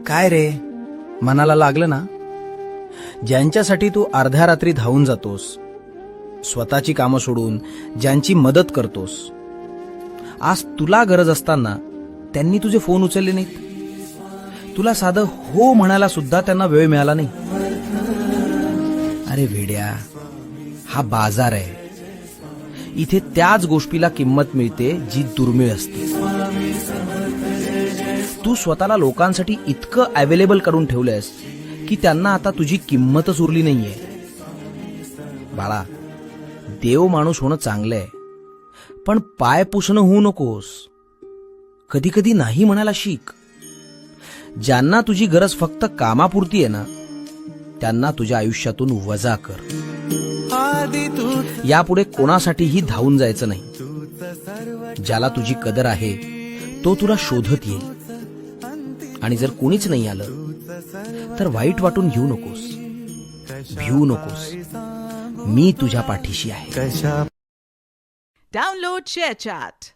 काय रे, मनाला लागलं ना? ज्यांच्यासाठी तू अर्ध्या रात्री धावून जातोस, स्वतःची कामं सोडून ज्यांची मदत करतोस, आज तुला गरज असताना त्यांनी तुझे फोन उचलले नाहीत. तुला साधं हो म्हणायला सुद्धा त्यांना वेळ मिळाला नाही. अरे वेड्या, हा बाजार आहे. इथे त्याच गोष्टीला किंमत मिळते जी दुर्मिळ असते. तू स्वतःला लोकांसाठी इतकं अवेलेबल करून ठेवलंयस की त्यांना आता तुझी किंमतच उरली नाहीये. बाळा, देव माणूस होणं चांगलं आहे, पण पाय पुसणं होऊ नकोस. कधी कधी नाही म्हणायला शिक. ज्यांना तुझी गरज फक्त कामापुरती आहे ना, त्यांना तुझ्या आयुष्यातून वजा कर. यापुढे कोणासाठीही धावून जायचं नाही. ज्याला तुझी कदर आहे तो तुला शोधत येईल. आणि जर कोणीच नाही आलं तर वाईट वाटून घेऊ नकोस, भिवू नकोस. मी तुझ्या पाठीशी आहे. Download ShareChat.